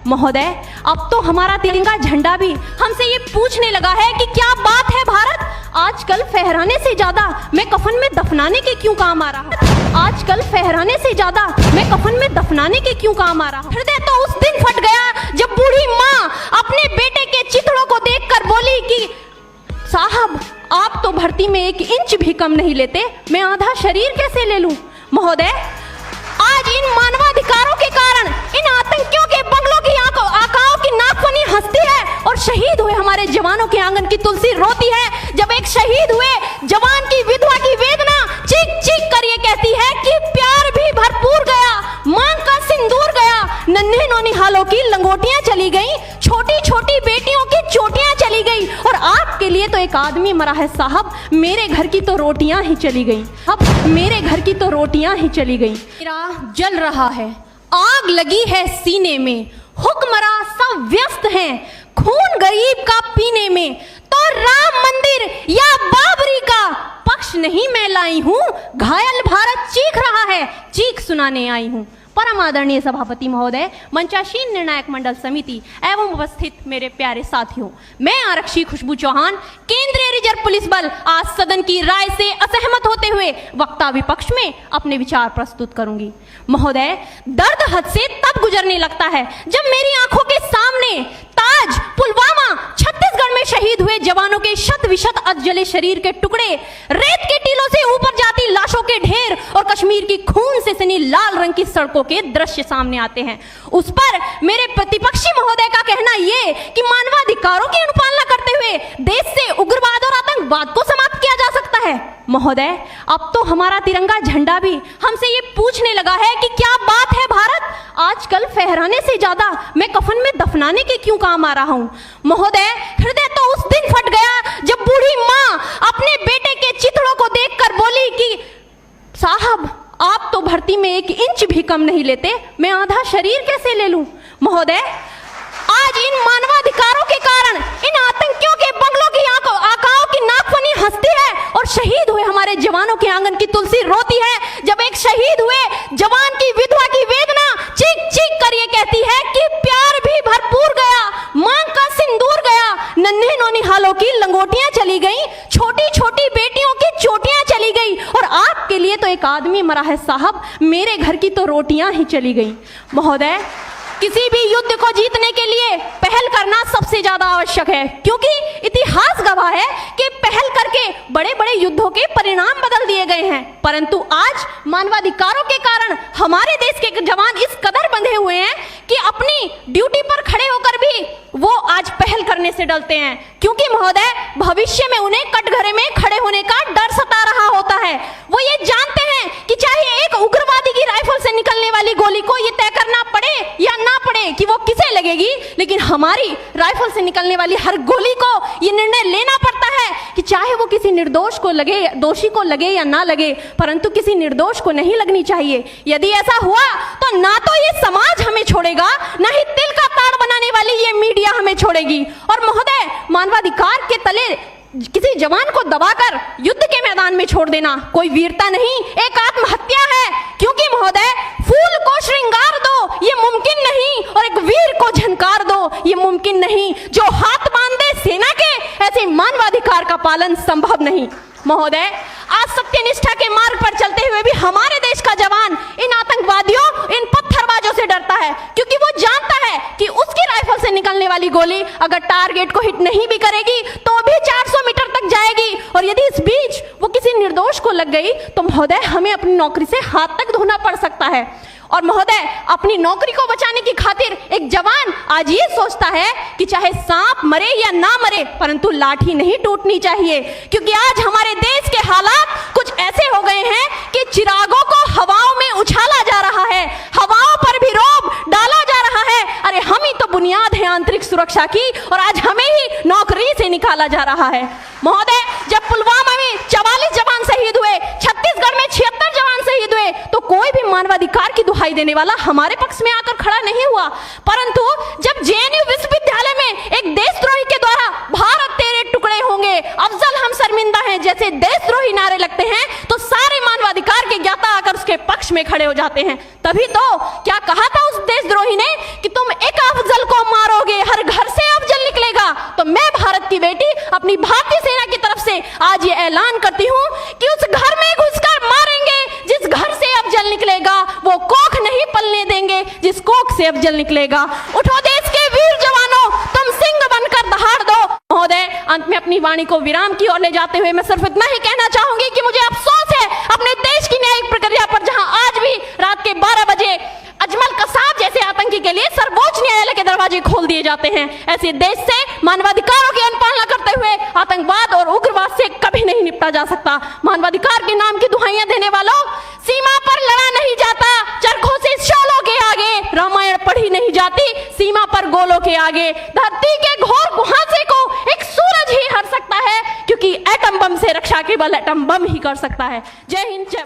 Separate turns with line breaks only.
महोदय, अब तो हमारा तिरंगा झंडा भी हमसे ये पूछने लगा है कि क्या बात है भारत, आजकल फहराने से ज्यादा मैं कफन में दफनाने के क्यों काम आ रहा। आजकल फहराने से ज्यादा मैं कफन में दफनाने के क्यों काम आ रहा। हृदय तो उस दिन फट गया जब बूढ़ी माँ अपने बेटे के चिथड़ों को देखकर बोली कि साहब, आप तो भर्ती में 1 इंच भी कम नहीं लेते, मैं आधा शरीर कैसे ले लूं। महोदय, आज इन मानवाधिकारों के कारण इन आतंकियों के बंगलों की आकाओं की नाकफनी हंसती है और शहीद हुए हमारे जवानों के आंगन की तुलसी रोती है। जब एक शहीद हुए जवान की विधवा की वेदना चीख चीख कर ये कहती है कि प्यार भी भरपूर गया, मांग का सिंदूर गया, नन्हे नौनिहालों की लंगोटियां चली गई, छोटी छोटी बेटियों की चोटियां चली गई, और आपके लिए तो एक आदमी मरा है साहब, मेरे घर की तो रोटियां ही चली गई। अब मेरे घर की तो रोटियां ही चली गई। मेरा जल रहा है, आग लगी है सीने में, हुक्मरा सब व्यस्त हैं खून गरीब का पीने में, तो राम मंदिर या बाबरी का पक्ष नहीं मैं लाई हूं, घायल भारत चीख रहा है, चीख सुनाने आई हूं। परम आदरणीय सभापति महोदय, मंचासीन निर्णायक मंडल समिति एवं उपस्थित मेरे प्यारे साथियों, मैं आरक्षी खुशबू चौहान, केंद्रीय रिजर्व पुलिस बल, आज सदन की राय से असहमत होते हुए वक्ता विपक्ष में अपने विचार प्रस्तुत करूंगी। महोदय, दर्द हद से तब गुजरने लगता है जब मेरी आंखों के सामने ताज, पुलवामा, छत्तीसगढ़ में शहीद हुए जवानों के शत विशत अधजले शरीर के टुकड़े, रेत के टीलों से ऊपर जाती लाशों के ढेर और कश्मीर की खून से सनी लाल रंग की सड़कों के दृश्य सामने आते हैं। उस पर मेरे प्रतिपक्षी महोदय का कहना ये कि मानवाधिकारों की अनुपालना करते हुए देश से उग्रवाद और आतंकवाद को समाप्त किया जा सकता है। महोदय, अब तो हमारा तिरंगा झंडा भी हमसे ये पूछने लगा है कि क्या बात है भारत, आजकल फहराने से ज्यादा मैं कफन में दफनाने के क्यों काम आ रहा हूं। महोदय, हृदय तो उस दिन फट गया जब बूढ़ी माँ अपने बेटे के चिथड़ों को देखकर बोली कि साहब, आप तो भर्ती में 1 इंच भी कम नहीं लेते, मैं आधा शरीर कैसे ले लूं। महोदय, आज इन मानवाधिकारों के कारण इन आतंकियों के बंगलों की आकाओं की नाकफनी हंसती है और शहीद हुए हमारे जवानों के आंगन की तुलसी रोती है। जब एक शहीद हुए जवान की विधवा की वेदना चीख चीख कर ये कहती है कि प्यार भी भरपूर गया, मांग का सिंदूर गया, नन्हे नौनिहालों की लंगोटियां चली गई, छोटी छोटी बेटियों की चोटियां चली गई, और आपके लिए तो एक आदमी मरा है साहब, मेरे घर की तो रोटियां ही चली गई। महोदय, किसी भी युद्ध को जीतने के लिए पहल करना सबसे ज्यादा आवश्यक है, क्योंकि इतिहास गवाह है कि पहल करके बड़े बड़े युद्धों के परिणाम बदल दिए गए हैं। परंतु आज मानवाधिकारों के कारण हमारे देश के जवान इस कदर बंधे हुए हैं कि अपनी ड्यूटी पर खड़े होकर भी वो आज पहल करने से डरते हैं, क्योंकि महोदय, भविष्य में उन्हें कटघरे में खड़े होने का डर सता रहा होता है। वो ये जानते हैं कि चाहे एक उग्रवादी की राइफल से निकलने वाली गोली को ये तय करना पड़े या ना पड़े कि वो किसे लगेगी, लेकिन हमारी राइफल से निकलने वाली हर गोली को ये निर्णय लेना पड़ता है कि चाहे वो किसी निर्दोष को लगे, दोषी को लगे या ना लगे, परंतु किसी निर्दोष को नहीं लगनी चाहिए। यदि ऐसा हुआ तो ना तो ये समाज हमें छोड़ेगा, ना ही तिल का ताड़ बनाने वाली ये मीडिया हमें छोड़ेगी। और महोदय, मानवाधिकार के तले किसी जवान को दबाकर युद्ध के मैदान में छोड़ देना कोई वीरता नहीं, एक आत्महत्या है। क्योंकि महोदय, फूल को श्रृंगार दो ये मुमकिन नहीं, और एक वीर को झंकार दो ये मुमकिन नहीं। जो हाथ बांध दे सेना के, ऐसे मानवाधिकार का पालन संभव नहीं। महोदय, आज सत्यनिष्ठा के मार्ग पर चलते हुए भी हमारे देश का जवान इन आतंकवादियों, इन पत्थरबाजों से डरता है, क्योंकि वो जानता है कि उसकी राइफल से निकलने वाली गोली अगर टारगेट को हिट नहीं भी करेगी तो भी 400 मीटर तक जाएगी, और यदि इस बीच वो किसी निर्दोष को लग गई तो महोदय, हमें अपनी नौकरी से हाथ तक धोना पड़ सकता है। और महोदय, अपनी नौकरी को बचाने की खातिर एक जवान आज ये सोचता है कि चाहे सांप मरे या ना मरे, परंतु लाठी नहीं टूटनी चाहिए, क्योंकि आज हमारे देश के हालात कुछ ऐसे हो गए हैं कि चिरागों को हवाओं में उछाला जा रहा है, हवाओं पर भी रोब डाला जा रहा है। अरे हम ही तो बुनियाद है आंतरिक सुरक्षा की, और आज हमें ही नौकरी से निकाला जा रहा है। महोदय, जब पुलवामा में 44 जवान शहीद हुए, छत्तीसगढ़ में 76 जवान शहीद हुए, तो कोई भी मानवाधिकार की दुहाई देने वाला हमारे पक्ष में आकर खड़ा नहीं हुआ। परंतु जब जेएनयू विश्वविद्यालय में एक देशद्रोही के द्वारा भारत तेरे टुकड़े होंगे, अफजल हम शर्मिंदा हैं जैसे देशद्रोही नारे लगते हैं, तो सारे मानवाधिकार के ज्ञाता आकर उसके पक्ष में खड़े हो जाते हैं। तभी तो क्या कहा था उस देशद्रोही ने कि तुम एक अफजल आज ये ऐलान करती हूँ कि उस घर में घुसकर मारेंगे जिस घर से अब जल निकलेगा, वो कोख नहीं पलने देंगे जिस कोख से अब जल निकलेगा। उठो देश के वीर जवानों, तुम सिंह बनकर दहाड़ दो। महोदय, अंत में अपनी वाणी को विराम की ओर ले जाते हुए मैं सिर्फ इतना ही कहना चाहूंगी कि मुझे अफसोस है अपने देश की न्यायिक प्रक्रिया पर, जहां आज भी रात के 12 बजे अजमल कसाब जैसे आतंकी के लिए सर्वोच्च न्यायालय के दरवाजे खोल दिए जाते हैं। ऐसे देश से मानवाधिकारों की अनुपालना करते हुए आतंकवाद और उग्रवाद से कभी नहीं निपटा जा सकता। मानवाधिकार के नाम की दुहाइयां देने वालों, सीमा पर लड़ा नहीं जाता चरखों से शोलों के आगे, रामायण पढ़ी नहीं जाती सीमा पर गोलों के आगे। धरती के घोर कुहासे को एक सूरज ही हर सकता है, क्योंकि एटम बम से रक्षा केवल एटम बम ही कर सकता है। जय हिंद, जय